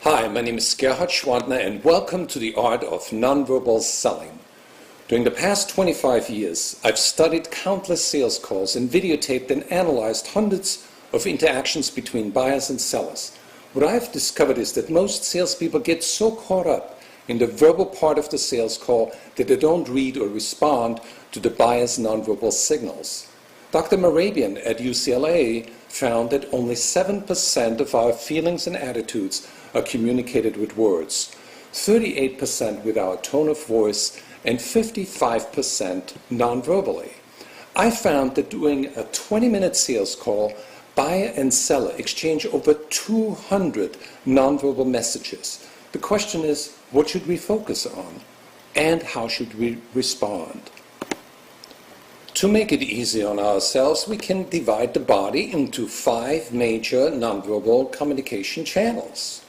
Hi, my name is Gerhard Gschwandtuner and welcome to the art of nonverbal selling. During the past 25 years, I've studied countless sales calls and videotaped and analyzed hundreds of interactions between buyers and sellers. What I've discovered is that most salespeople get so caught up in the verbal part of the sales call that they don't read or respond to the buyer's nonverbal signals. Dr. Marabian at UCLA found that only 7% of our feelings and attitudes are communicated with words, 38% with our tone of voice, and 55% non-verbally. I found that during a 20-minute sales call, buyer and seller exchange over 200 non-verbal messages. The question is, what should we focus on? And how should we respond? To make it easy on ourselves, we can divide the body into 5 major nonverbal communication channels.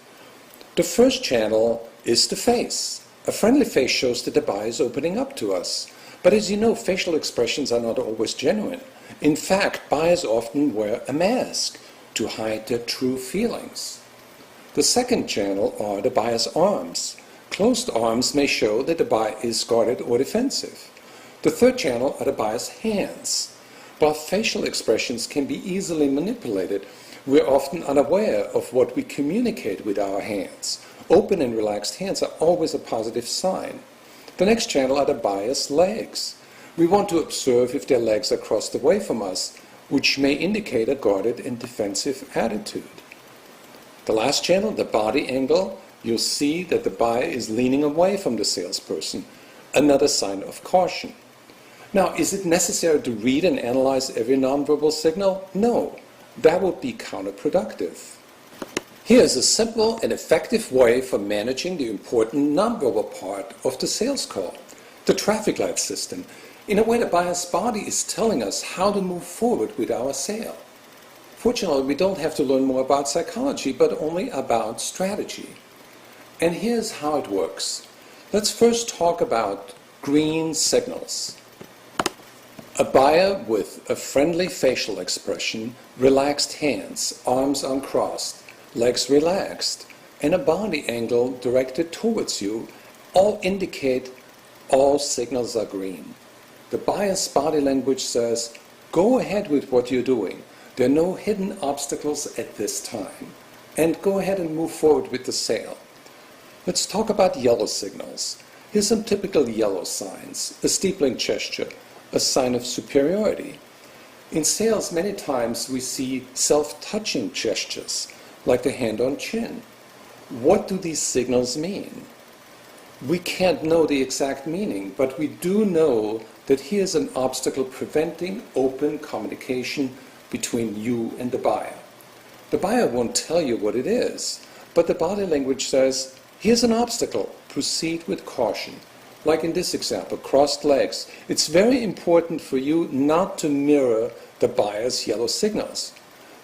The first channel is the face. A friendly face shows that the buyer is opening up to us. But as you know, facial expressions are not always genuine. In fact, buyers often wear a mask to hide their true feelings. The second channel are the buyer's arms. Closed arms may show that the buyer is guarded or defensive. The third channel are the buyer's hands. While facial expressions can be easily manipulated, we're often unaware of what we communicate with our hands. Open and relaxed hands are always a positive sign. The next channel are the buyer's legs. We want to observe if their legs are crossed away from us, which may indicate a guarded and defensive attitude. The last channel, the body angle, you'll see that the buyer is leaning away from the salesperson, another sign of caution. Now, is it necessary to read and analyze every nonverbal signal? No. That would be counterproductive. Here's a simple and effective way for managing the important nonverbal part of the sales call, the traffic light system. In a way, the buyer's body is telling us how to move forward with our sale. Fortunately, we don't have to learn more about psychology, but only about strategy. And here's how it works. Let's first talk about green signals. A buyer with a friendly facial expression, relaxed hands, arms uncrossed, legs relaxed, and a body angle directed towards you all indicate all signals are green. The buyer's body language says, go ahead with what you're doing. There are no hidden obstacles at this time. And go ahead and move forward with the sale. Let's talk about yellow signals. Here's some typical yellow signs. A steepling gesture, a sign of superiority. In sales, many times we see self-touching gestures, like the hand on chin. What do these signals mean? We can't know the exact meaning, but we do know that here's an obstacle preventing open communication between you and the buyer. The buyer won't tell you what it is, but the body language says, here's an obstacle, proceed with caution. Like in this example, crossed legs. It's very important for you not to mirror the buyer's yellow signals.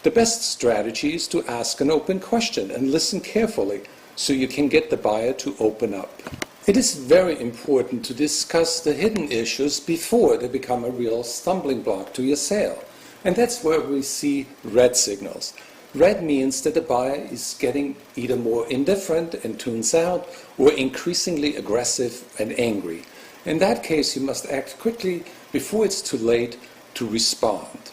The best strategy is to ask an open question and listen carefully so you can get the buyer to open up. It is very important to discuss the hidden issues before they become a real stumbling block to your sale. And that's where we see red signals. Red means that the buyer is getting either more indifferent and tunes out or increasingly aggressive and angry. In that case, you must act quickly before it's too late to respond.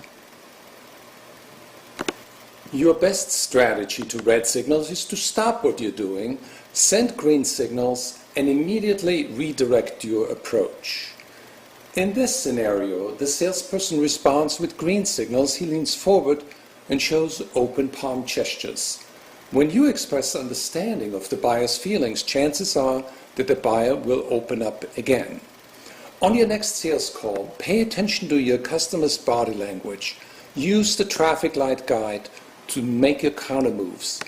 Your best strategy to red signals is to stop what you're doing, send green signals, and immediately redirect your approach. In this scenario, the salesperson responds with green signals. He leans forward and shows open palm gestures. When you express understanding of the buyer's feelings, chances are that the buyer will open up again. On your next sales call, pay attention to your customer's body language. Use the traffic light guide to make your counter moves.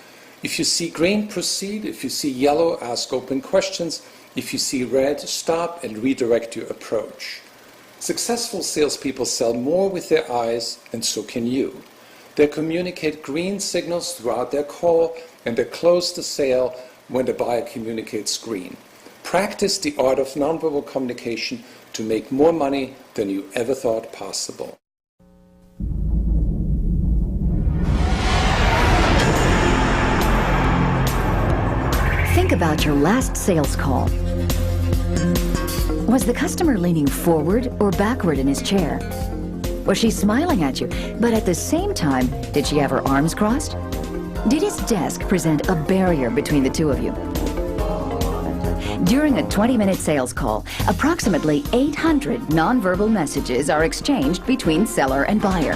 If you see green, proceed. If you see yellow, ask open questions. If you see red, stop and redirect your approach. Successful salespeople sell more with their eyes, and so can you. They communicate green signals throughout their call, and they close the sale when the buyer communicates green. Practice the art of nonverbal communication to make more money than you ever thought possible. Think about your last sales call. Was the customer leaning forward or backward in his chair? Was she smiling at you, but at the same time, did she have her arms crossed? Did his desk present a barrier between the two of you? During a 20-minute sales call, approximately 800 nonverbal messages are exchanged between seller and buyer.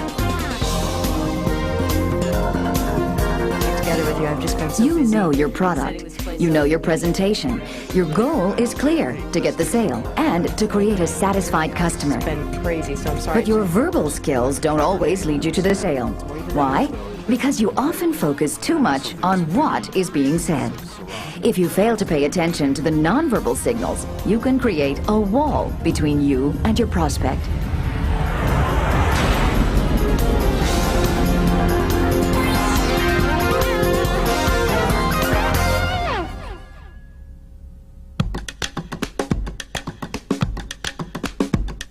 Together with you, I've just been so You busy. know your product. You know your presentation. Your goal is clear: to get the sale and to create a satisfied customer. It's been crazy, so I'm sorry. But your verbal skills don't always lead you to the sale. Why? Because you often focus too much on what is being said. If you fail to pay attention to the nonverbal signals, you can create a wall between you and your prospect.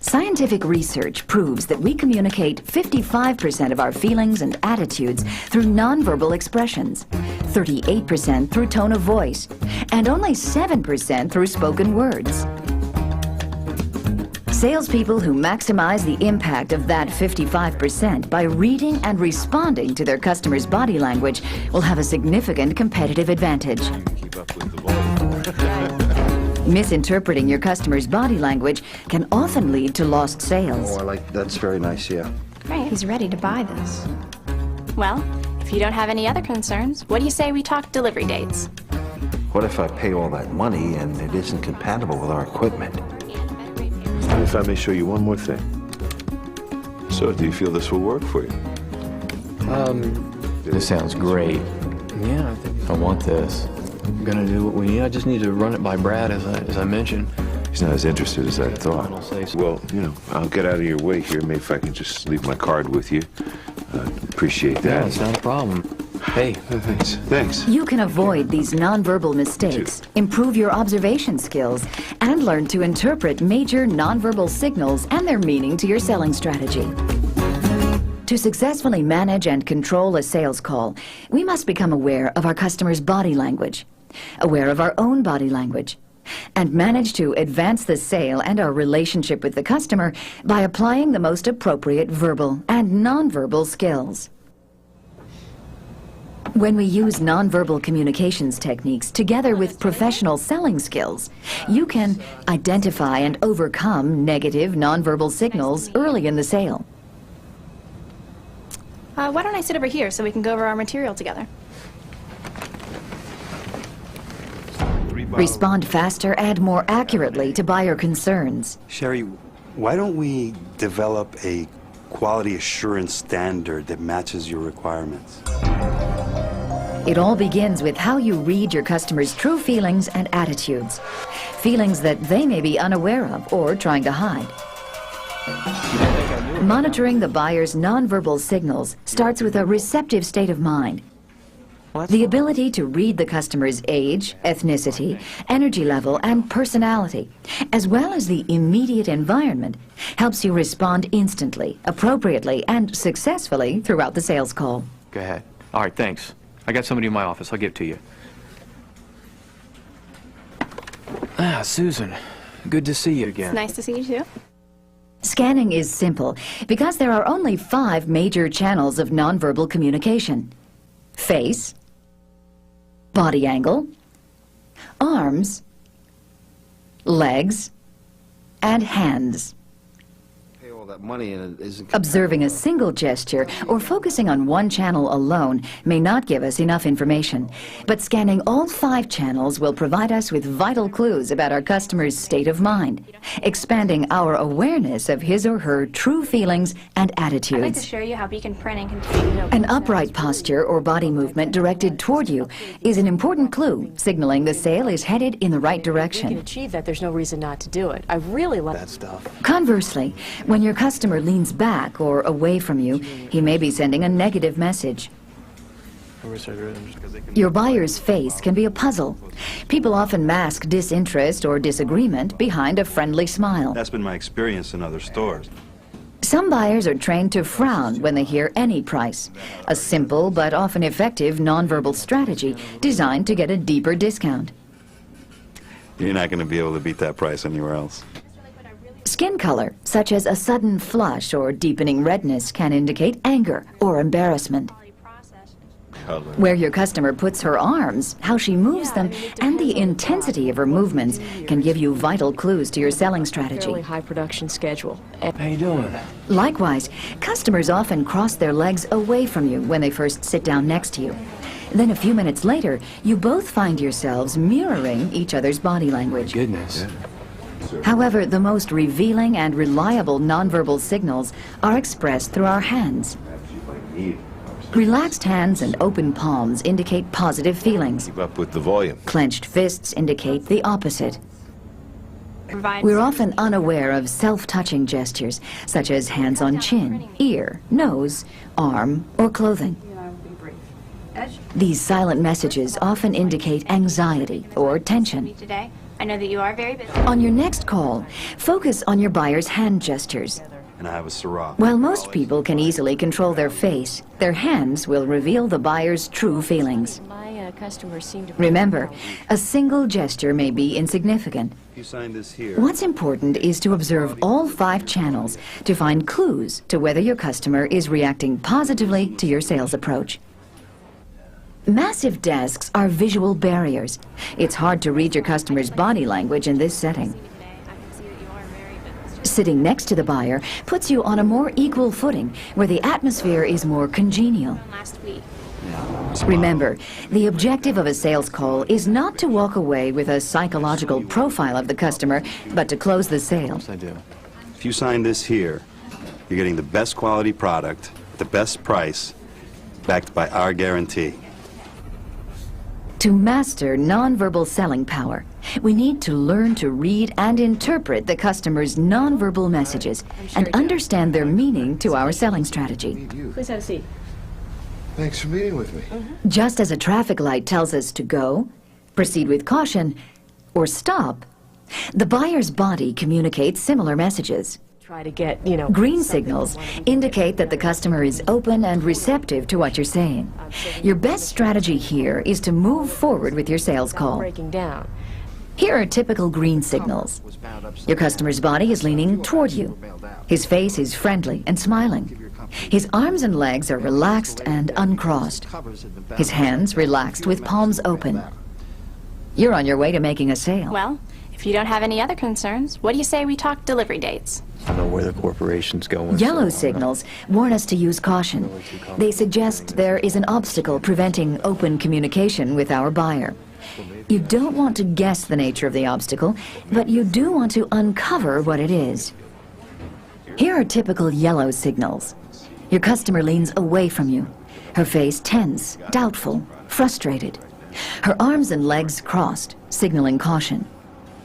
Scientific research proves that we communicate 55% of our feelings and attitudes through nonverbal expressions, 38% through tone of voice, and only 7% through spoken words. Salespeople who maximize the impact of that 55% by reading and responding to their customers' body language will have a significant competitive advantage. Keep up with the volume. Misinterpreting your customer's body language can often lead to lost sales. Oh, I like, that's very nice, yeah. Great. He's ready to buy this. Well, if you don't have any other concerns, what do you say we talk delivery dates? What if I pay all that money and it isn't compatible with our equipment? And if I may show you one more thing. So, do you feel this will work for you? This sounds great. Yeah, I think I want this. I'm gonna do what we need. I just need to run it by Brad, as I mentioned. He's not as interested as I thought. I'll say so. Well, you know, I'll get out of your way here. Maybe if I can just leave my card with you. Appreciate Yeah, that. it's not a problem. Hey, Thanks. Thanks. You can avoid these nonverbal mistakes, improve your observation skills, and learn to interpret major nonverbal signals and their meaning to your selling strategy. To successfully manage and control a sales call, we must become aware of our customer's body language, aware of our own body language, and manage to advance the sale and our relationship with the customer by applying the most appropriate verbal and nonverbal skills. When we use nonverbal communications techniques together with professional selling skills, you can identify and overcome negative nonverbal signals early in the sale. Why don't I sit over here so we can go over our material together? Respond faster and more accurately to buyer concerns. Sherry, why don't we develop a quality assurance standard that matches your requirements? It all begins with how you read your customers' true feelings and attitudes, feelings that they may be unaware of or trying to hide. Monitoring the buyer's nonverbal signals starts with a receptive state of mind. The ability to read the customer's age, ethnicity, energy level, and personality, as well as the immediate environment, helps you respond instantly, appropriately, and successfully throughout the sales call. go ahead. All right, thanks. I got somebody in my office. I'll give it to you. Ah, Susan. Good to see you again. It's nice to see you too. Scanning is simple because there are only 5 major channels of nonverbal communication: face, body angle, arms, legs, and hands. Pay all that money and it isn't Observing a single gesture or focusing on one channel alone may not give us enough information, but scanning all 5 channels will provide us with vital clues about our customer's state of mind, expanding our awareness of his or her true feelings and I'd like to attitudes. show you how beacon printing can take you An upright posture or body movement directed toward you is an important clue, signaling the sale is headed in the right We can direction. achieve that. There's no reason not to do it. I really like That stuff. Conversely, when your customer leans back or away from you, he may be sending a negative message. Your buyer's face can be a puzzle. People often mask disinterest or disagreement behind a friendly smile. That's been my experience in other stores. Some buyers are trained to frown when they hear any price, a simple but often effective nonverbal strategy designed to get a deeper discount. You're not going to be able to beat that price anywhere else. Skin color, such as a sudden flush or deepening redness, can indicate anger or embarrassment. Where your customer puts her arms, how she moves them, and the intensity of her movements can give you vital clues to your selling strategy. Fairly high production schedule. How you doing? Likewise, customers often cross their legs away from you when they first sit down next to you. Then a few minutes later, you both find yourselves mirroring each other's body language. Goodness. However, the most revealing and reliable nonverbal signals are expressed through our hands. Relaxed hands and open palms indicate positive feelings. Keep up with the volume. Clenched fists indicate the opposite. Provide We're often unaware of self-touching gestures, such as hands on chin, ear, nose, arm, or clothing. These silent messages often indicate anxiety or tension. today. I know that you are very busy. On your next call, focus on your buyer's hand gestures. And I have a Syrah. While most people can easily control their face, their hands will reveal the buyer's true feelings. My customers seem to... Remember, a single gesture may be insignificant. If you sign this here, What's important is to observe all 5 channels to find clues to whether your customer is reacting positively to your sales approach. Massive desks are visual barriers. It's hard to read your customer's body language in this setting. Sitting next to the buyer puts you on a more equal footing where the atmosphere is more congenial. Last week. Remember, the objective of a sales call is not to walk away with a psychological profile of the customer, but to close the sale. I do. if you sign this here, you're getting the best quality product, the best price, backed by our guarantee. To master nonverbal selling power, we need to learn to read and interpret the customer's nonverbal messages and understand their meaning to our selling strategy. Please have a seat. Thanks for meeting with me. Just as a traffic light tells us to go, proceed with caution, or stop, the buyer's body communicates similar messages. Try to get, Green signals indicate that the customer is open and receptive to what you're saying. Your best strategy here is to move forward with your sales call. breaking down. Here are typical green signals. Your customer's body is leaning toward you. His face is friendly and smiling. His arms and legs are relaxed and uncrossed. His hands relaxed with palms open. You're on your way to making a sale. Well, if you don't have any other concerns, what do you say we talk delivery dates? I know where the corporation's going. Yellow signals warn us to use caution. They suggest there is an obstacle preventing open communication with our buyer. You don't want to guess the nature of the obstacle, but you do want to uncover what it is. Here are typical yellow signals. Your customer leans away from you. Her face tense, doubtful, frustrated. Her arms and legs crossed, signaling caution.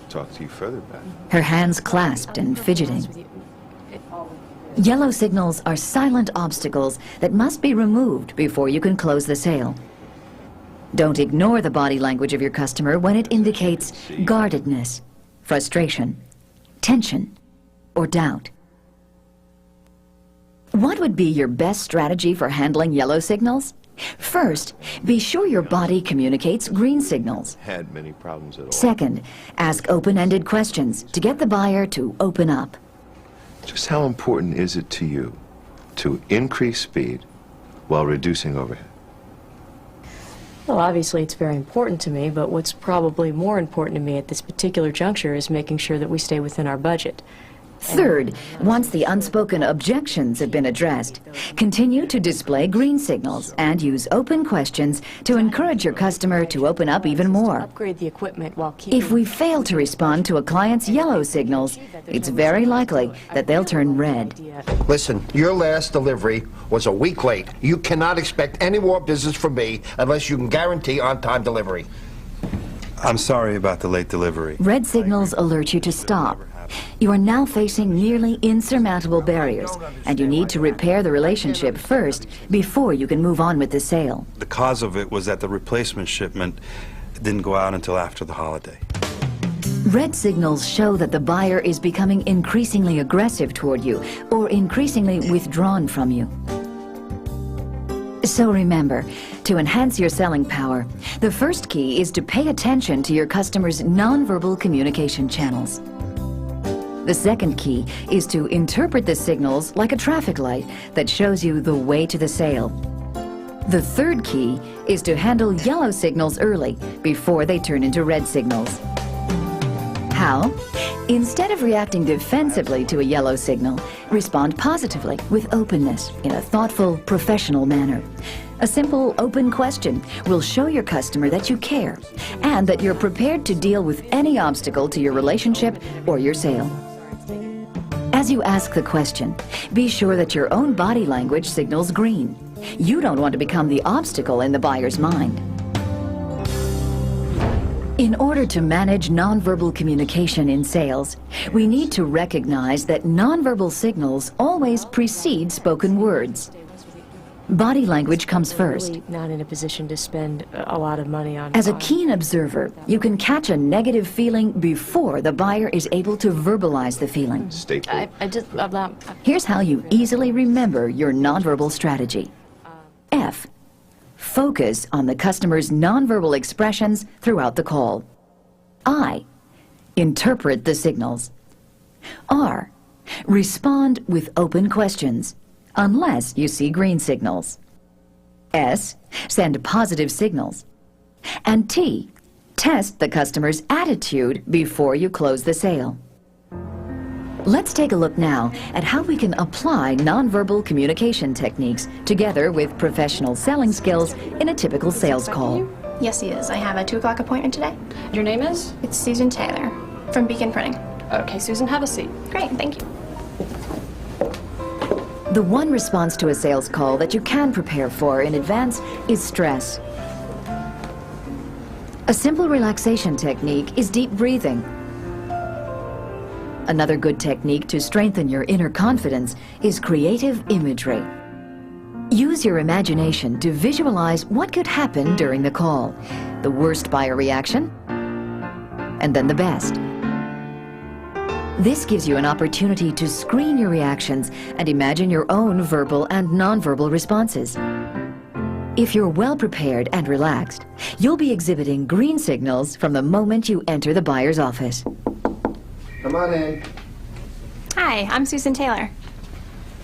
Talk to you further back. Her hands clasped and fidgeting. Yellow signals are silent obstacles that must be removed before you can close the sale. Don't ignore the body language of your customer when it indicates guardedness, frustration, tension, or doubt. What would be your best strategy for handling yellow signals? First, be sure your body communicates green signals. Had many problems at all. Second, ask open-ended questions to get the buyer to open up. Just how important is it to you to increase speed while reducing overhead? Well, obviously it's very important to me, but what's probably more important to me at this particular juncture is making sure that we stay within our budget. Third, once the unspoken objections have been addressed, continue to display green signals and use open questions to encourage your customer to open up even more. Upgrade the equipment while keeping... If we fail to respond to a client's yellow signals, it's very likely that they'll turn red. Listen, your last delivery was a week late. You cannot expect any more business from me unless you can guarantee on-time delivery. I'm sorry about the late delivery. Red signals alert you to stop. You are now facing nearly insurmountable barriers, and you need to repair the relationship first before you can move on with the sale. The cause of it was that the replacement shipment didn't go out until after the holiday. Red signals show that the buyer is becoming increasingly aggressive toward you or increasingly withdrawn from you. So remember, to enhance your selling power, the first key is to pay attention to your customers' nonverbal communication channels. The second key is to interpret the signals like a traffic light that shows you the way to the sale. The third key is to handle yellow signals early before they turn into red signals. How? Instead of reacting defensively to a yellow signal, respond positively with openness in a thoughtful, professional manner. A simple, open question will show your customer that you care and that you're prepared to deal with any obstacle to your relationship or your sale. As you ask the question, be sure that your own body language signals green. You don't want to become the obstacle in the buyer's mind. In order to manage nonverbal communication in sales, we need to recognize that nonverbal signals always precede spoken words. Body language comes first. Really not in a position to spend a lot of money on. As a keen observer, you can catch a negative feeling before the buyer is able to verbalize the feeling. Here's how you easily remember your nonverbal strategy. F. Focus on the customer's nonverbal expressions throughout the call. I. Interpret the signals. R. Respond with open questions, unless you see green signals. S. Send positive signals. And T. Test the customer's attitude before you close the sale. Let's take a look now at how we can apply nonverbal communication techniques together with professional selling skills in a typical sales call. Yes, he is. I have a 2 o'clock appointment today. Your name is? It's Susan Taylor from Beacon Printing. Okay, Susan, have a seat. Great, thank you. The one response to a sales call that you can prepare for in advance is stress. A simple relaxation technique is deep breathing. Another good technique to strengthen your inner confidence is creative imagery. Use your imagination to visualize what could happen during the call, the worst buyer reaction, and then the best. This gives you an opportunity to screen your reactions and imagine your own verbal and nonverbal responses. If you're well prepared and relaxed, you'll be exhibiting green signals from the moment you enter the buyer's office. Come on in. Hi, I'm Susan Taylor.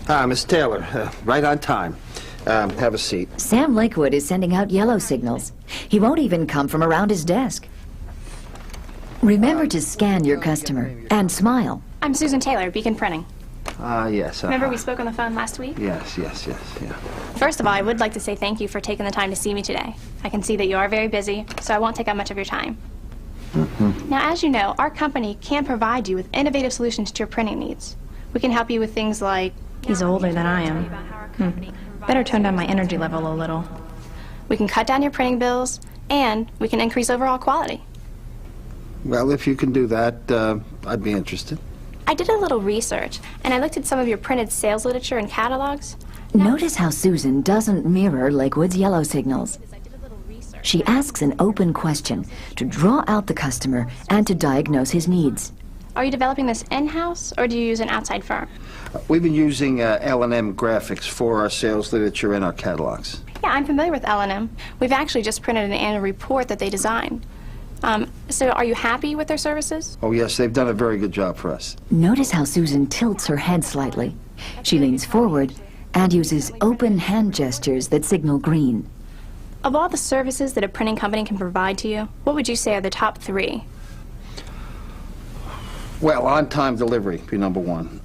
Hi, Miss Taylor. Right on time. Have a seat. Sam Lakewood is sending out yellow signals. He won't even come from around his desk. Remember to scan your customer and smile. I'm Susan Taylor, Beacon Printing. Yes. Remember we spoke on the phone last week? Yes, yeah. First of all, I would like to say thank you for taking the time to see me today. I can see that you are very busy, so I won't take up much of your time. Now, as you know, our company can provide you with innovative solutions to your printing needs. We can help you with things like... He's older than I am. Better tone down my energy level a little. We can cut down your printing bills, and we can increase overall quality. Well, if you can do that, I'd be interested. I did a little research, and I looked at some of your printed sales literature and catalogs. Notice how Susan doesn't mirror Lakewood's yellow signals. She asks an open question to draw out the customer and to diagnose his needs. Are you developing this in-house, or do you use an outside firm? We've been using L&M graphics for our sales literature and our catalogs. Yeah, I'm familiar with L&M. We've actually just printed an annual report that they designed. So are you happy with their services? Oh, yes, they've done a very good job for us. Notice how Susan tilts her head slightly. She leans forward and uses open hand gestures that signal green. Of all the services that a printing company can provide to you, what would you say are the top 3? Well, on-time delivery would be number 1.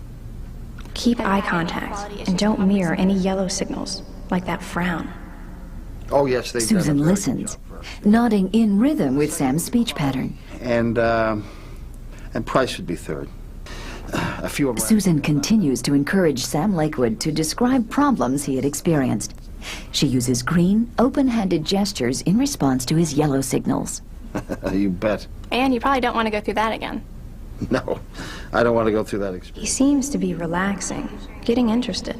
Keep eye contact and don't mirror any yellow signals, like that frown. Oh, yes, they've Susan done a very listens, good job for us. nodding in rhythm with Sam's speech pattern. And price would be 3rd. A few of my... Susan continues to encourage Sam Lakewood to describe problems he had experienced. She uses green, open-handed gestures in response to his yellow signals. You bet. And you probably don't want to go through that again. No, I don't want to go through that He experience. seems to be relaxing, getting interested.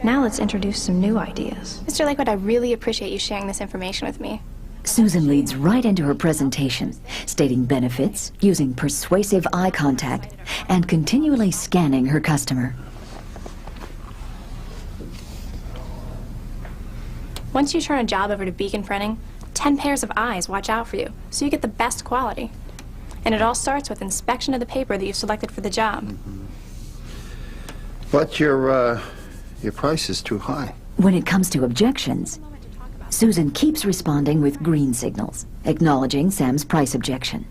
Now let's introduce some new ideas. Mr. Lakewood, I really appreciate you sharing this information with me. Susan leads right into her presentation, stating benefits, using persuasive eye contact, and continually scanning her customer. Once you turn a job over to Beacon Printing, 10 pairs of eyes watch out for you, so you get the best quality. And it all starts with inspection of the paper that you've selected for the job. But your price is too high. When it comes to objections, Susan keeps responding with green signals, acknowledging Sam's price objection.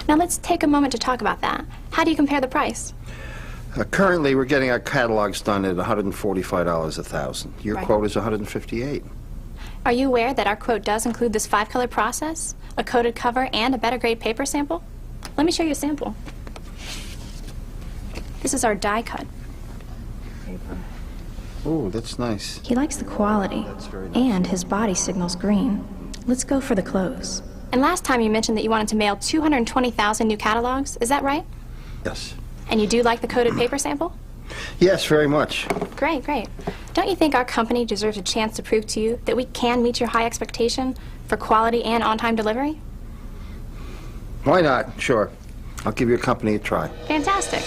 Now let's take a moment to talk about that. How do you compare the price? Currently, we're getting our catalogs done at $145 a thousand. Your Right. quote is $158. Are you aware that our quote does include this 5-color process, a coated cover, and a better grade paper sample? Let me show you a sample. This is our die cut. Oh, that's nice. He likes the quality, very nice. and his body signals green. Let's go for the close. And last time you mentioned that you wanted to mail 220,000 new catalogs, is that right? Yes. And you do like the coated paper sample? Yes, very much. Great, great. Don't you think our company deserves a chance to prove to you that we can meet your high expectation for quality and on-time delivery? Why not? Sure. I'll give your company a try. Fantastic.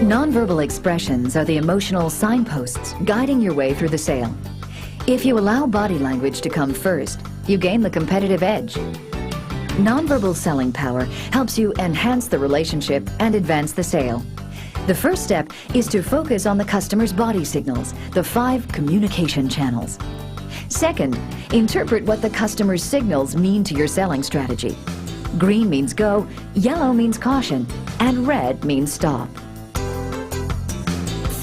Nonverbal expressions are the emotional signposts guiding your way through the sale. If you allow body language to come first, you gain the competitive edge. Nonverbal selling power helps you enhance the relationship and advance the sale. The first step is to focus on the customer's body signals, the 5 communication channels. Second, interpret what the customer's signals mean to your selling strategy. Green means go, yellow means caution, and red means stop.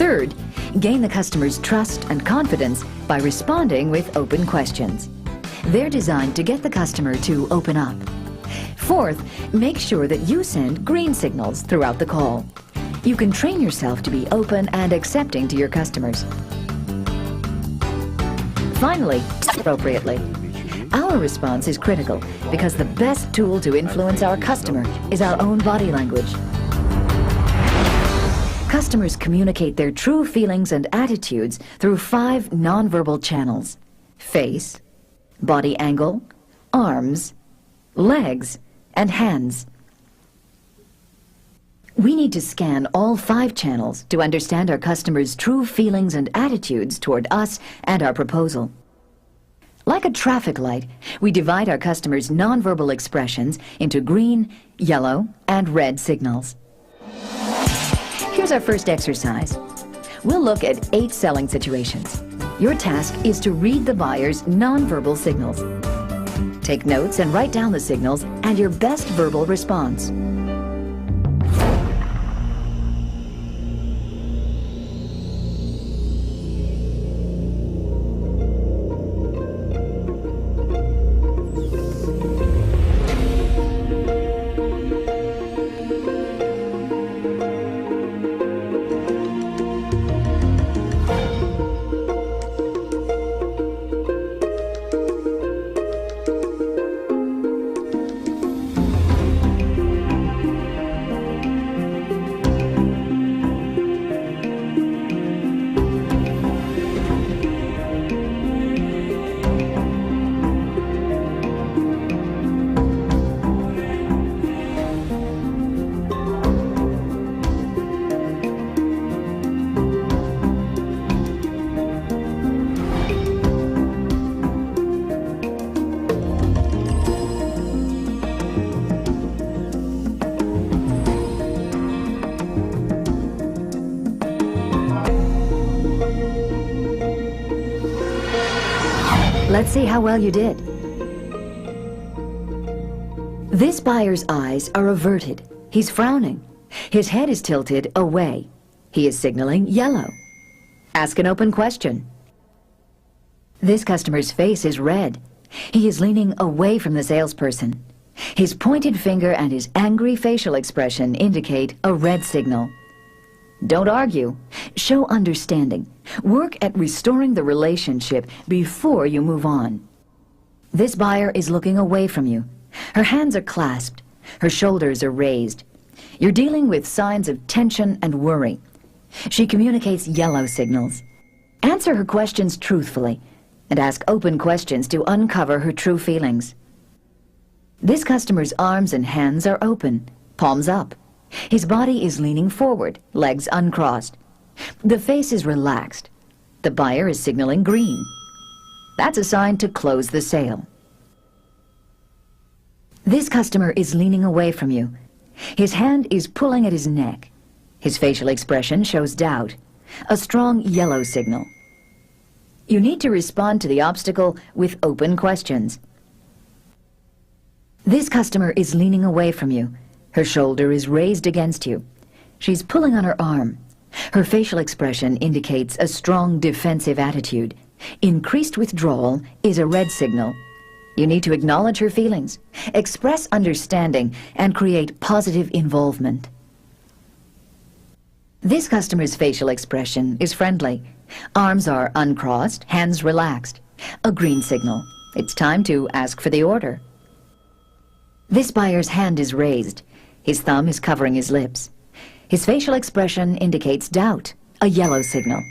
Third, gain the customer's trust and confidence by responding with open questions. They're designed to get the customer to open up. Fourth, make sure that you send green signals throughout the call. You can train yourself to be open and accepting to your customers. Finally, appropriately. Our response is critical because the best tool to influence our customer is our own body language. Customers communicate their true feelings and attitudes through 5 nonverbal channels: face, body angle, arms, legs, and hands. We need to scan all 5 channels to understand our customers' true feelings and attitudes toward us and our proposal. Like a traffic light, we divide our customers' nonverbal expressions into green, yellow, and red signals. Here's our first exercise. We'll look at 8 selling situations. Your task is to read the buyer's nonverbal signals. Take notes and write down the signals and your best verbal response. Let's see how well you did. This buyer's eyes are averted. He's frowning. His head is tilted away. He is signaling yellow. Ask an open question. This customer's face is red. He is leaning away from the salesperson. His pointed finger and his angry facial expression indicate a red signal. Don't argue. Show understanding. Work at restoring the relationship before you move on. This buyer is looking away from you. Her hands are clasped. Her shoulders are raised. You're dealing with signs of tension and worry. She communicates yellow signals. Answer her questions truthfully. and ask open questions to uncover her true feelings. This customer's arms and hands are open, palms up. His body is leaning forward, legs uncrossed. The face is relaxed. The buyer is signaling green. That's a sign to close the sale. This customer is leaning away from you. His hand is pulling at his neck. His facial expression shows doubt, a strong yellow signal. You need to respond to the obstacle with open questions. This customer is leaning away from you. Her shoulder is raised against you. She's pulling on her arm. Her facial expression indicates a strong defensive attitude. Increased withdrawal is a red signal. You need to acknowledge her feelings, express understanding, and create positive involvement. This customer's facial expression is friendly. Arms are uncrossed, hands relaxed. A green signal. It's time to ask for the order. This buyer's hand is raised. His thumb is covering his lips. His facial expression indicates doubt, a yellow signal.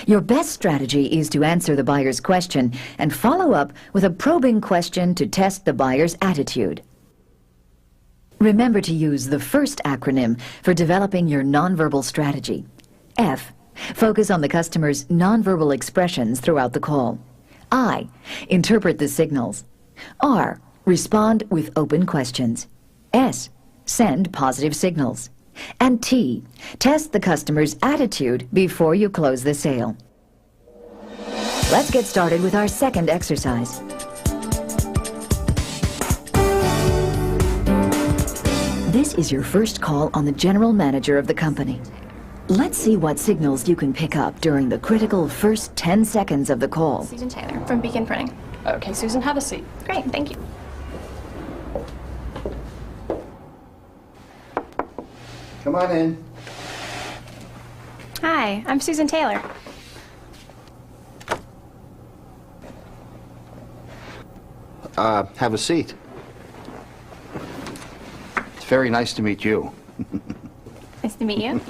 Your best strategy is to answer the buyer's question and follow up with a probing question to test the buyer's attitude. Remember to use the first acronym for developing your nonverbal strategy. F. Focus on the customer's nonverbal expressions throughout the call. I. Interpret the signals. R. Respond with open questions. S. Send positive signals. And T. Test the customer's attitude before you close the sale. Let's get started with our second exercise. This is your first call on the general manager of the company. Let's see what signals you can pick up during the critical first 10 seconds of the call. Susan Taylor from Beacon Printing. Okay, Susan, have a seat. Great, thank you. Come on in. Hi, I'm Susan Taylor. Have a seat. It's very nice to meet you. Nice to meet you.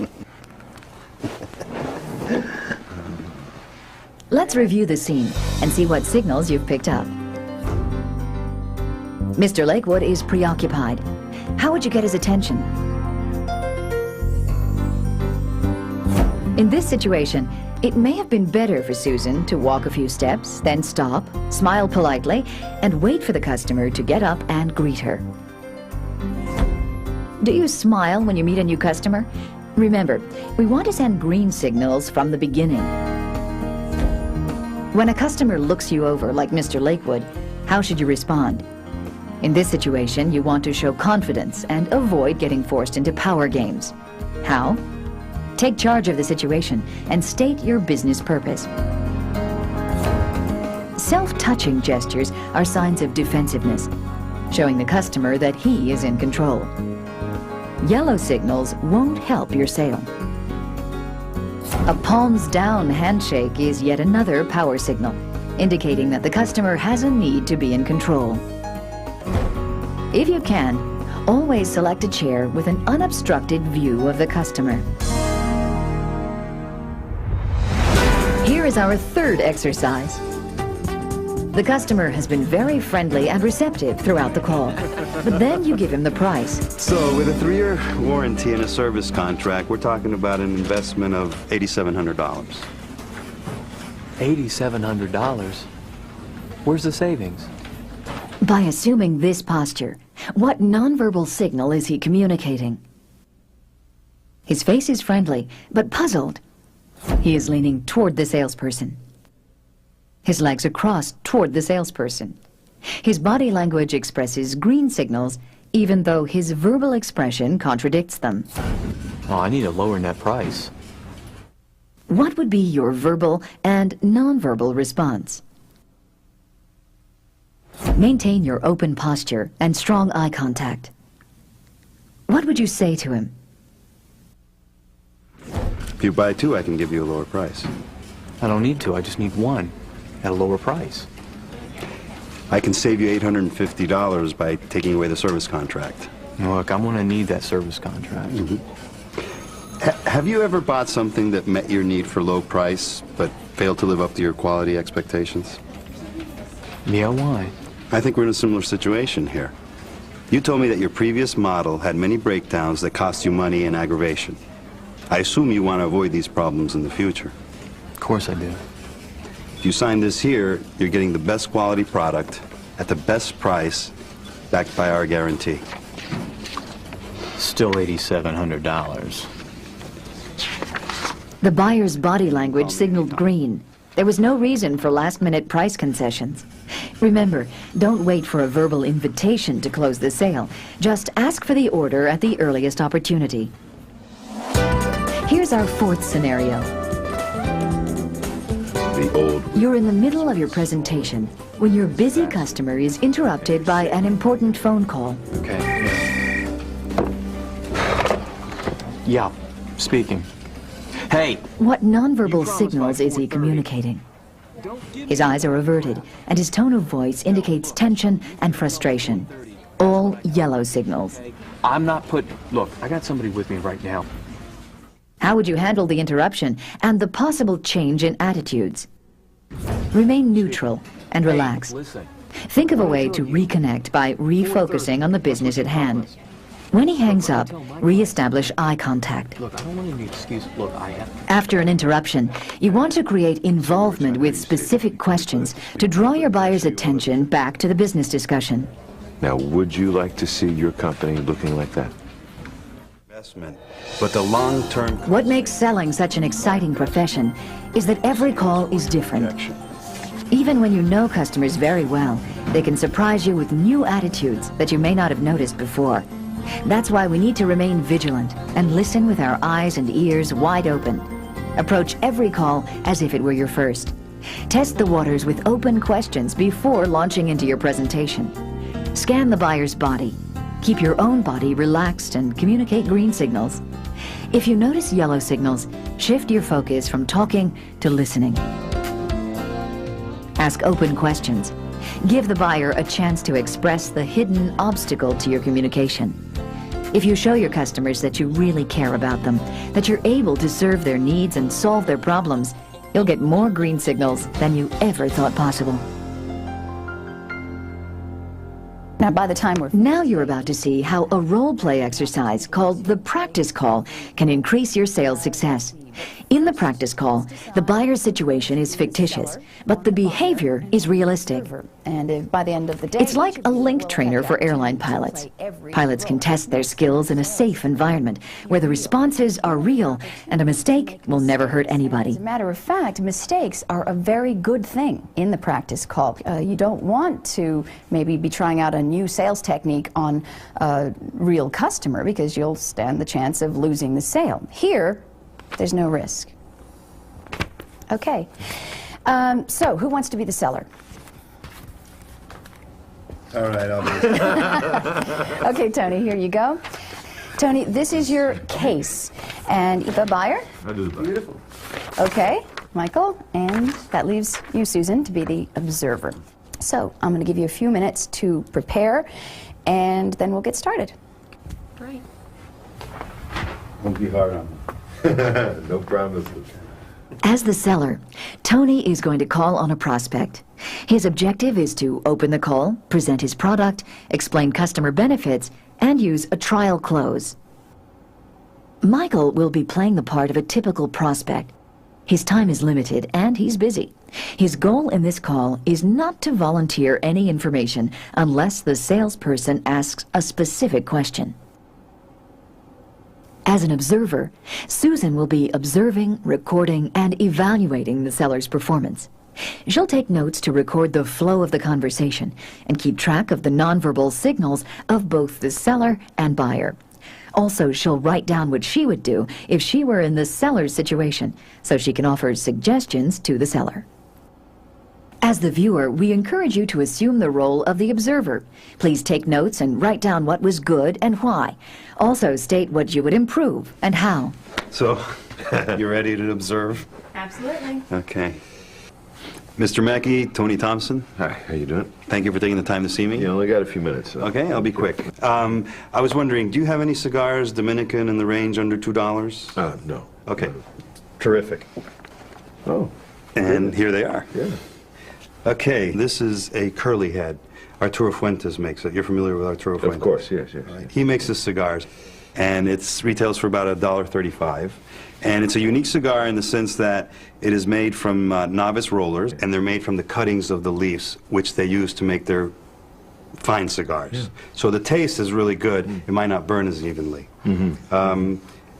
Let's review the scene and see what signals you've picked up. Mr. Lakewood is preoccupied. How would you get his attention? In this situation, it may have been better for Susan to walk a few steps, then stop, smile politely, and wait for the customer to get up and greet her. Do you smile when you meet a new customer? Remember, we want to send green signals from the beginning. When a customer looks you over like Mr. Lakewood, how should you respond? In this situation, you want to show confidence and avoid getting forced into power games. How? Take charge of the situation and state your business purpose. Self-touching gestures are signs of defensiveness, showing the customer that he is in control. Yellow signals won't help your sale. A palms-down handshake is yet another power signal, indicating that the customer has a need to be in control. If you can, always select a chair with an unobstructed view of the customer. Here is our third exercise. The customer has been very friendly and receptive throughout the call, but then you give him the price. So with a 3-year warranty and a service contract, we're talking about an investment of $8,700. $8,700? Where's the savings? By assuming this posture, what nonverbal signal is he communicating? His face is friendly, but puzzled. He is leaning toward the salesperson. His legs are crossed toward the salesperson. His body language expresses green signals, even though his verbal expression contradicts them. Oh, I need to lower net price. What would be your verbal and nonverbal response? Maintain your open posture and strong eye contact. What would you say to him? If you buy 2, I can give you a lower price. I don't need to, I just need 1 at a lower price. I can save you $850 by taking away the service contract. Look, I'm gonna need that service contract. Have you ever bought something that met your need for low price, but failed to live up to your quality expectations? Yeah, why? I think we're in a similar situation here. You told me that your previous model had many breakdowns that cost you money and aggravation. I assume you want to avoid these problems in the future. Of course I do. If you sign this here, you're getting the best quality product at the best price, backed by our guarantee. Still $8,700. The buyer's body language signaled green. There was no reason for last-minute price concessions. Remember, don't wait for a verbal invitation to close the sale. Just ask for the order at the earliest opportunity. Here's our fourth scenario. You're in the middle of your presentation when your busy customer is interrupted by an important phone call. Okay. Yeah, speaking. Hey! What nonverbal signals is he communicating? His eyes are averted, and his tone of voice indicates tension and frustration. All yellow signals. I'm not Look, I got somebody with me right now. How would you handle the interruption and the possible change in attitudes? Remain neutral and relax. Listen. Think of a way to reconnect by refocusing on the business at hand. When he hangs up, re-establish eye contact. Look, I don't want any excuse. Look, I have... After an interruption, you want to create involvement with specific questions to draw your buyer's attention back to the business discussion. Now, would you like to see your company looking like that? Investment, but the long-term... What makes selling such an exciting profession is that every call is different. Even when you know customers very well, they can surprise you with new attitudes that you may not have noticed before. That's why we need to remain vigilant and listen with our eyes and ears wide open. Approach every call as if it were your first. Test the waters with open questions before launching into your presentation. Scan the buyer's body. Keep your own body relaxed and communicate green signals. If you notice yellow signals, shift your focus from talking to listening. Ask open questions. Give the buyer a chance to express the hidden obstacle to your communication. If you show your customers that you really care about them, that you're able to serve their needs and solve their problems, you'll get more green signals than you ever thought possible. Now you're about to see how a role-play exercise called the practice call can increase your sales success. In the practice call, the buyer's situation is fictitious, but the behavior is realistic. And by the end of the day, it's like a link trainer for airline pilots. Pilots can test their skills in a safe environment where the responses are real and a mistake will never hurt anybody. As a matter of fact, mistakes are a very good thing in the practice call. You don't want to maybe be trying out a new sales technique on a real customer because you'll stand the chance of losing the sale. Here, there's no risk. Okay, so who wants to be the seller? All right, I'll do it. Okay, Tony, here you go. Tony, this is your case. And the buyer? I'll do the buyer. Beautiful. Okay, Michael, and that leaves you, Susan, to be the observer. So I'm going to give you a few minutes to prepare, and then we'll get started. Great. Won't be hard on me. No promise. As the seller, Tony is going to call on a prospect. His objective is to open the call, present his product, explain customer benefits, and use a trial close. Michael will be playing the part of a typical prospect. His time is limited and he's busy. His goal in this call is not to volunteer any information unless the salesperson asks a specific question. As an observer, Susan will be observing, recording, and evaluating the seller's performance. She'll take notes to record the flow of the conversation and keep track of the nonverbal signals of both the seller and buyer. Also, she'll write down what she would do if she were in the seller's situation, so she can offer suggestions to the seller. As the viewer, we encourage you to assume the role of the observer. Please take notes and write down what was good and why. Also state what you would improve and how. So, you ready to observe? Absolutely. Okay. Mr. Mackey, Tony Thompson. Hi, how you doing? Thank you for taking the time to see me. You only got a few minutes. So. Okay, I'll be quick. I was wondering, do you have any cigars, Dominican, in the range under $2? No. Okay. Terrific. Oh. And here they are. Yeah. Okay, this is a curly head. Arturo Fuentes makes it. You're familiar with Arturo Fuentes? Of course, yes, yes. Right. He makes his cigars, and it retails for about $1.35. And it's a unique cigar in the sense that it is made from novice rollers, and they're made from the cuttings of the leaves, which they use to make their fine cigars. Yeah. So the taste is really good. It might not burn as evenly.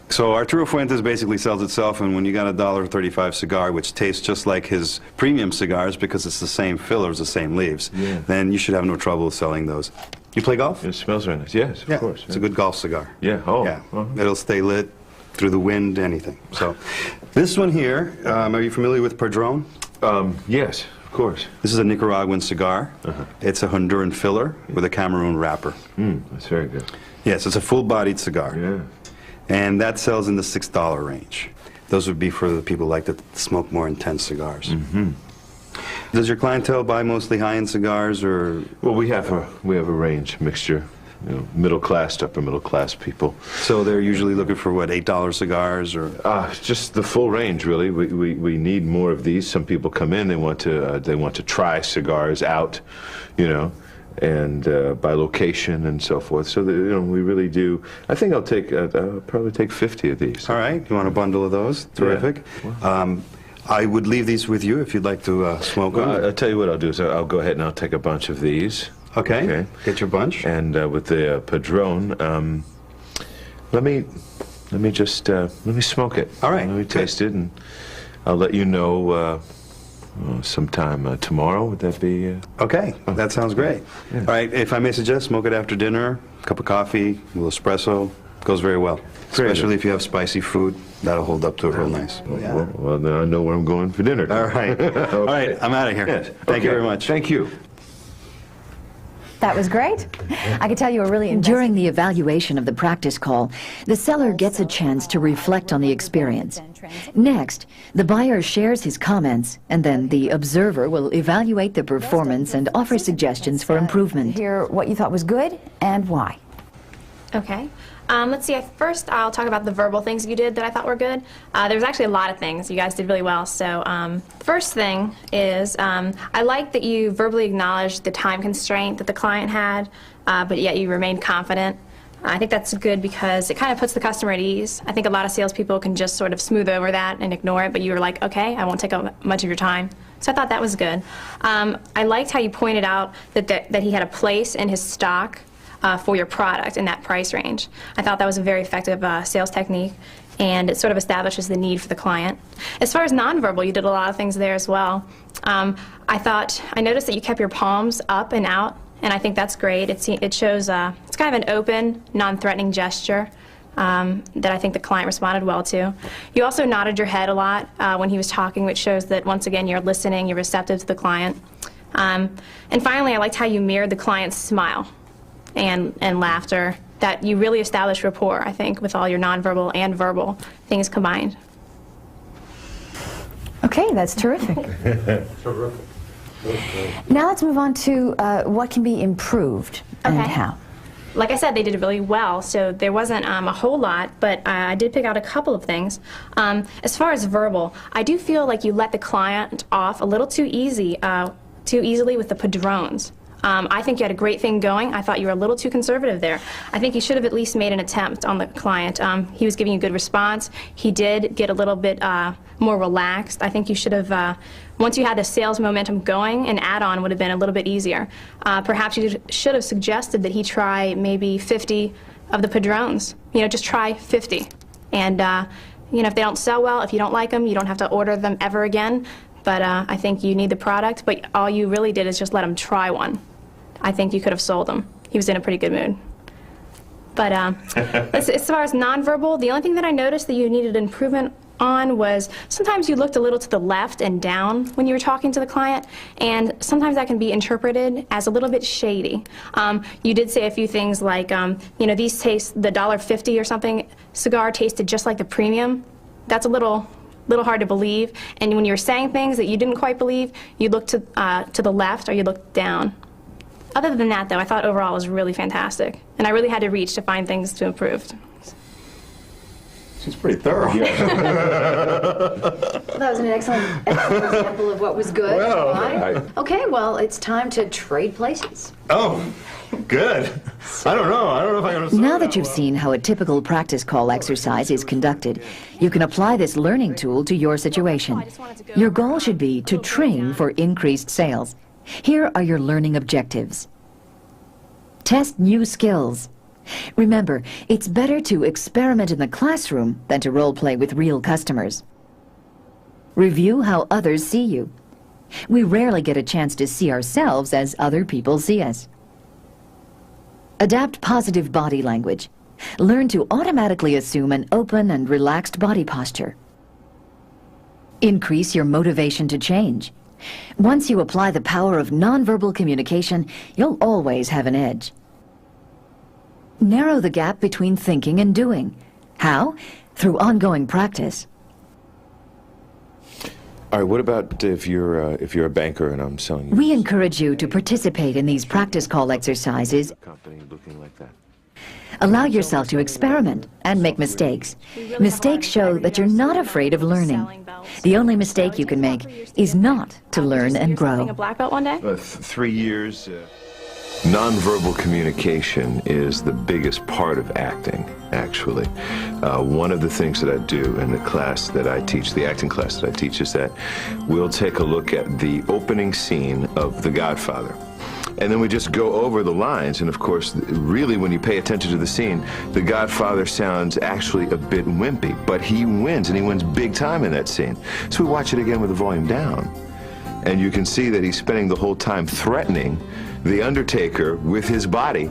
So Arturo Fuentes basically sells itself, and when you got a $1.35 cigar, which tastes just like his premium cigars because it's the same fillers, the same leaves, then you should have no trouble selling those. You play golf? It smells very nice. Yes, of course. It's a good golf cigar. Yeah. Oh. Yeah. It'll stay lit through the wind, anything. So, this one here, are you familiar with Padron? Yes, of course. This is a Nicaraguan cigar. It's a Honduran filler with a Cameroon wrapper. That's very good. Yes, it's a full-bodied cigar. Yeah. And that sells in the $6 range. Those would be for the people who like to smoke more intense cigars. Does your clientele buy mostly high-end cigars, or? Well, we have a range, mixture. You know, middle class to upper middle class people. So they're usually looking for what, $8 cigars, or? Just the full range, really. We need more of these. Some people come in, they want to try cigars out, you know, and by location and so forth. So that, you know, we really do. I think I'll probably take 50 of these. All right, you want a bundle of those? Terrific. Yeah. I would leave these with you if you'd like to smoke them. I'll tell you what I'll do is I'll go ahead and I'll take a bunch of these. Okay. Get your bunch. And with the Padron, let me smoke it. All right. Let me taste it, and I'll let you know sometime tomorrow. Would that be? Okay. That sounds great. Yeah. All right. If I may suggest, smoke it after dinner. A cup of coffee, a little espresso. Goes very well. Especially if you have spicy food. That'll hold up to it real nice. Well, then I know where I'm going for dinner. All right. Okay. All right. I'm out of here. Yes. Thank you very much. Thank you. That was great. I can tell you were really During the evaluation of the practice call, the seller gets a chance to reflect on the experience. Next, the buyer shares his comments, and then the observer will evaluate the performance and offer suggestions for improvement. Hear what you thought was good and why. Okay. Let's see, first I'll talk about the verbal things you did that I thought were good. There was actually a lot of things. You guys did really well. So first thing is I like that you verbally acknowledged the time constraint that the client had, but yet you remained confident. I think that's good because it kind of puts the customer at ease. I think a lot of salespeople can just sort of smooth over that and ignore it, but you were like, okay, I won't take up much of your time. So I thought that was good. I liked how you pointed out that he had a place in his stock for your product in that price range. I thought that was a very effective sales technique, and it sort of establishes the need for the client. As far as nonverbal, you did a lot of things there as well. I noticed that you kept your palms up and out, and I think that's great. It shows, it's kind of an open, non-threatening gesture that I think the client responded well to. You also nodded your head a lot when he was talking, which shows that, once again, you're listening, you're receptive to the client. And finally, I liked how you mirrored the client's smile and laughter, that you really established rapport, I think, with all your nonverbal and verbal things combined. Okay, that's terrific. Now let's move on to what can be improved and how. Like I said, they did really well, so there wasn't a whole lot, but I did pick out a couple of things. As far as verbal, I do feel like you let the client off a little too easily with the Padrones. I think you had a great thing going. I thought you were a little too conservative there. I think you should have at least made an attempt on the client. He was giving you a good response. He did get a little bit more relaxed. I think you should have, once you had the sales momentum going, an add-on would have been a little bit easier. Perhaps you should have suggested that he try maybe 50 of the Padrones. You know, just try 50. And, you know, if they don't sell well, if you don't like them, you don't have to order them ever again. But I think you need the product, but all you really did is just let him try one. I think you could have sold him. He was in a pretty good mood. But as far as nonverbal, the only thing that I noticed that you needed improvement on was sometimes you looked a little to the left and down when you were talking to the client, and sometimes that can be interpreted as a little bit shady. You did say a few things like, you know, these taste, the $1.50 or something cigar tasted just like the premium. That's a little hard to believe, and when you were saying things that you didn't quite believe, you looked to the left or you looked down. Other than that, though, I thought overall it was really fantastic, and I really had to reach to find things to improve. She's pretty thorough. Well, that was an excellent example of what was good. Well, Fine. Okay, well, it's time to trade places. Oh, good. I don't know if I understand. Now that you've seen how a typical practice call exercise is conducted, you can apply this learning tool to your situation. Your goal should be to train for increased sales. Here are your learning objectives. Test new skills. Remember, it's better to experiment in the classroom than to role play with real customers. Review how others see you. We rarely get a chance to see ourselves as other people see us. Adapt positive body language. Learn to automatically assume an open and relaxed body posture. Increase your motivation to change. Once you apply the power of nonverbal communication, you'll always have an edge. Narrow the gap between thinking and doing. How? Through ongoing practice. All right, what about if you're a banker and I'm selling you? We encourage you to participate in these practice call exercises. Company looking like that. Allow yourself to experiment and make mistakes. Mistakes show that you're not afraid of learning. The only mistake you can make is not to learn and grow. A black belt one day? 3 years. Nonverbal communication is the biggest part of acting, actually. One of the things that I do in the class that I teach, the acting class that I teach, is that we'll take a look at the opening scene of The Godfather. And then we just go over the lines, and of course, really when you pay attention to the scene, The Godfather sounds actually a bit wimpy, but he wins, and he wins big time in that scene. So we watch it again with the volume down. And you can see that he's spending the whole time threatening the Undertaker with his body.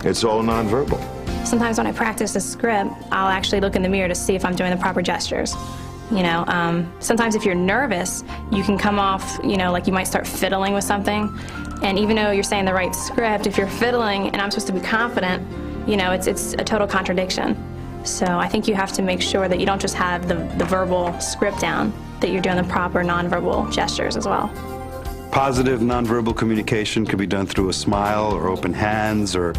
It's all nonverbal. Sometimes when I practice a script, I'll actually look in the mirror to see if I'm doing the proper gestures. You know, sometimes if you're nervous, you can come off, you know, like you might start fiddling with something. And even though you're saying the right script, if you're fiddling and I'm supposed to be confident, you know, it's a total contradiction. So I think you have to make sure that you don't just have the verbal script down, that you're doing the proper nonverbal gestures as well. Positive nonverbal communication can be done through a smile or open hands or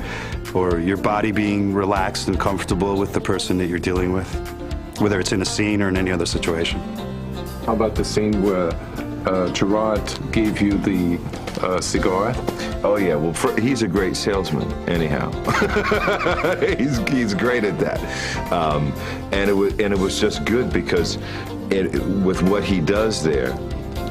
your body being relaxed and comfortable with the person that you're dealing with, whether it's in a scene or in any other situation. How about the scene where Gerhard gave you the cigar? Oh yeah, well he's a great salesman anyhow. he's great at that. And it was just good because with what he does there,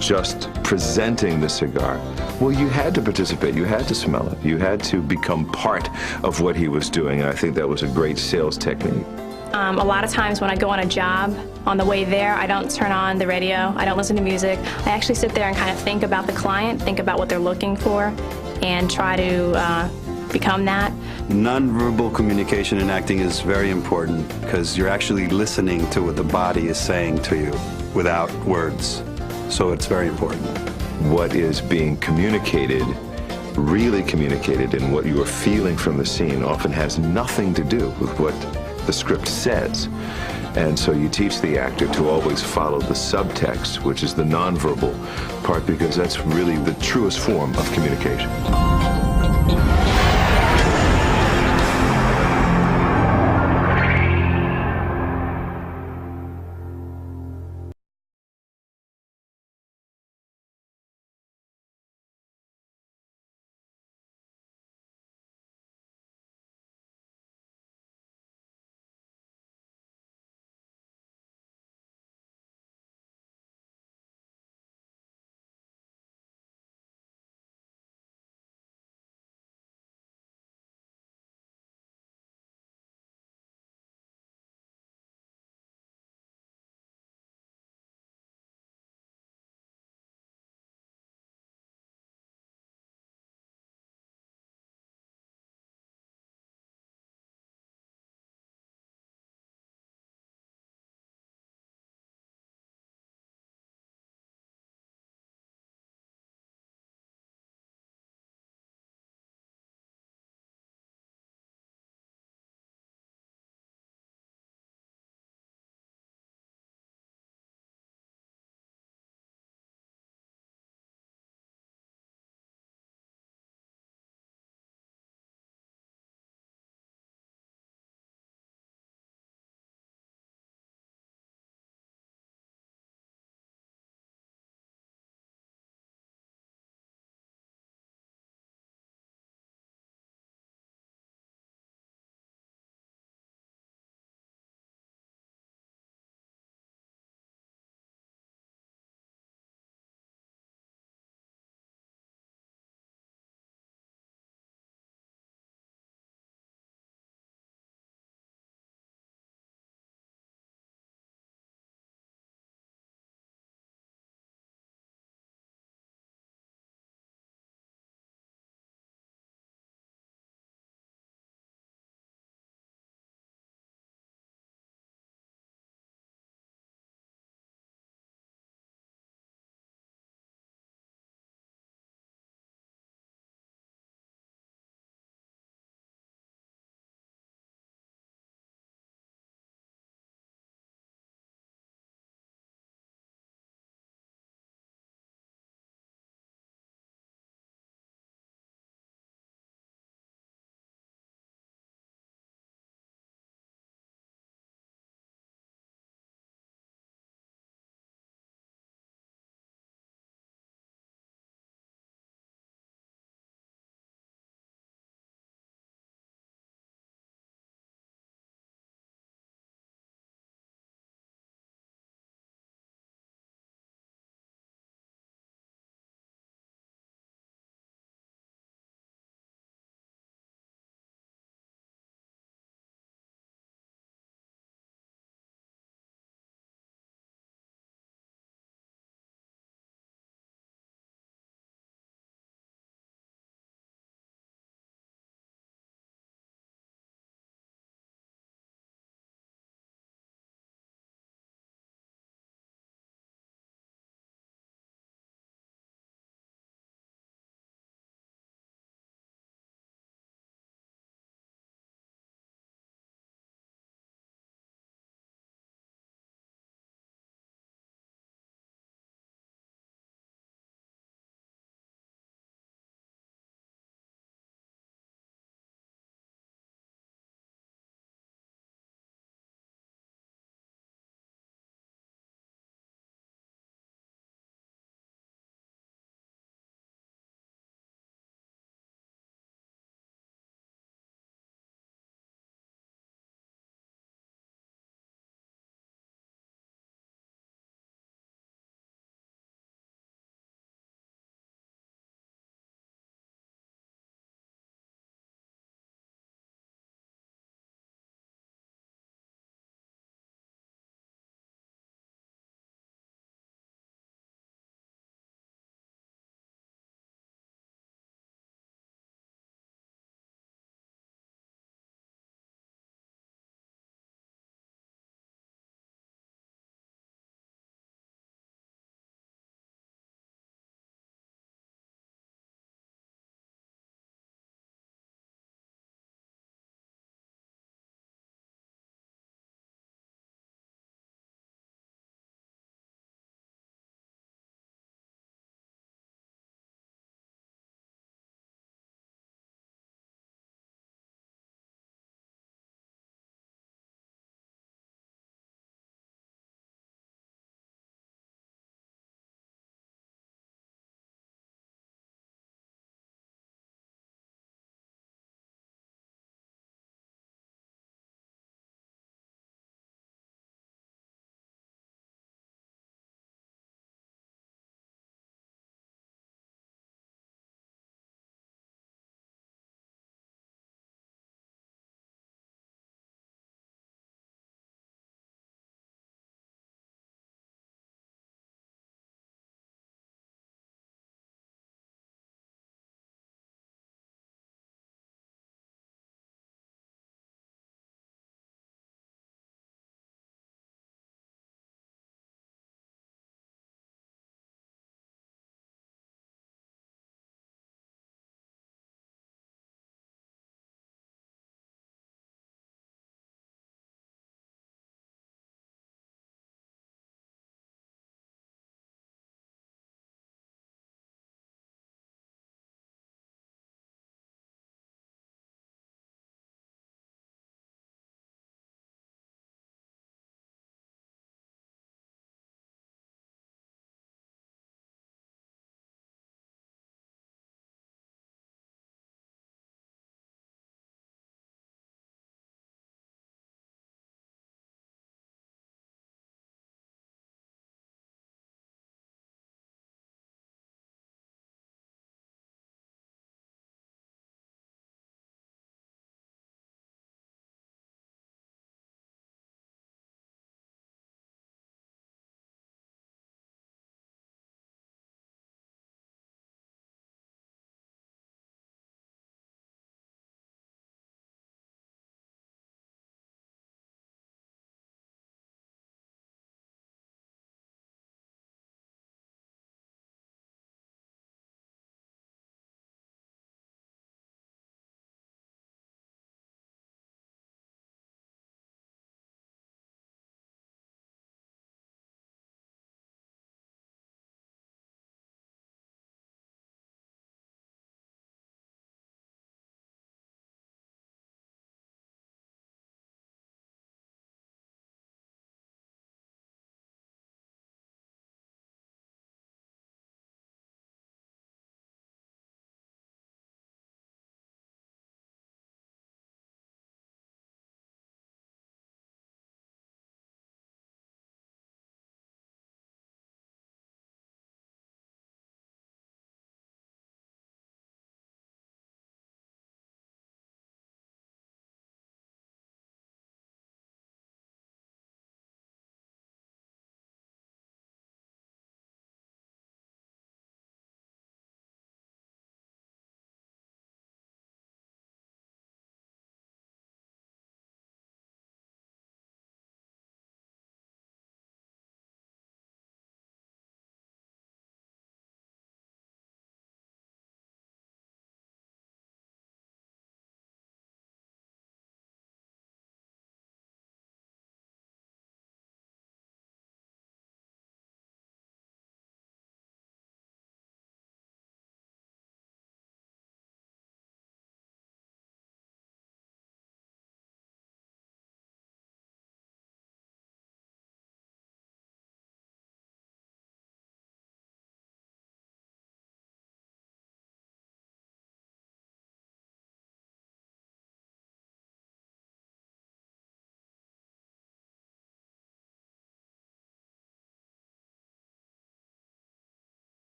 just presenting the cigar, well, you had to participate, you had to smell it, you had to become part of what he was doing, and I think that was a great sales technique. A lot of times when I go on a job, on the way there, I don't turn on the radio, I don't listen to music. I actually sit there and kind of think about the client, think about what they're looking for, and try to become that. Nonverbal communication in acting is very important because you're actually listening to what the body is saying to you without words. So it's very important. What is being communicated, really communicated, and what you are feeling from the scene often has nothing to do with what the script says. And so you teach the actor to always follow the subtext, which is the nonverbal part, because that's really the truest form of communication.